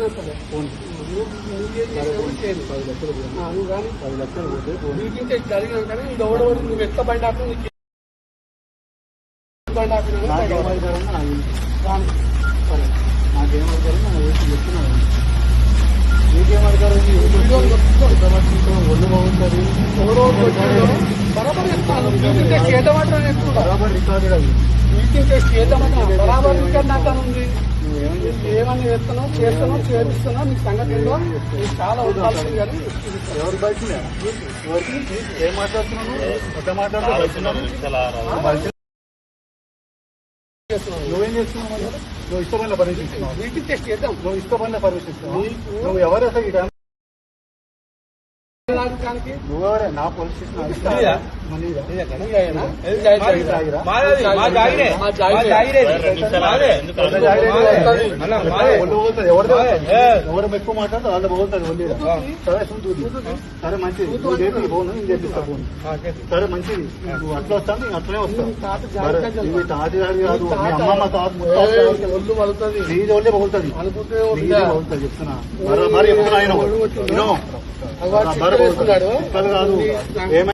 చేసినా సరే నువ్వు కానీ 10 లక్షలు పోతే మీటింగ్ టెస్ట్ జరిగినాకనే నువ్వు ఎవడెవరు నువ్వు ఎట్లా బండి ఆపినా నీకు బండి ఆపినా నాకేమవుతారని చెప్తున్నాను. మీకేమవుతారు ఒళ్ళు బాగుంటుంది బరాబర్ చెప్తాను. మీటింగ్ టెస్ట్ చేద్దామంటారు బరాబర్ రికార్డు అది మీటింగ్ టెస్ట్ చేద్దామంటా బరాబర్ రికార్డు నాకు ఉంది. ఏమని చేస్తున్నావు చేస్తున్నావు చేపిస్తున్నావు నీ సంగతి ఏంటో నీకు చాలా ఉండాల్సింది. కానీ ఎవరు బయట ఏం మాట్లాడుతున్నాను ఎట్లా మాట్లాడుతున్నావు నువ్వేం చేస్తున్నావు? నువ్వు ఇష్టమైన పర్మిషన్ ఇస్తున్నావు. మీటింగ్ టెస్ట్ చేద్దాం. నువ్వు ఇష్టమైన పర్మిషన్ ఇస్తున్నావు. నువ్వు ఎవరు అసలు ఈ నువ్వెవరే నా పోలీస్ స్టేషన్ ఎవరు ఎక్కువ మాట్లాడితే వాళ్ళు బాగుంటుంది. సరే సరే మంచిది నువ్వు చేపి పోను నేను చేపిస్తా పోను. సరే మంచిది నువ్వు అట్లా వస్తాను నేను అట్లనే వస్తాను. ఇవి తాటి కాదు మీ అమ్మమ్మ తాత ఒళ్ళు పలుతుంది నీది ఒళ్ళే పగులుతుంది చెప్తున్నా మరి చెప్తున్నా ఆయన కాదు ఏమైనా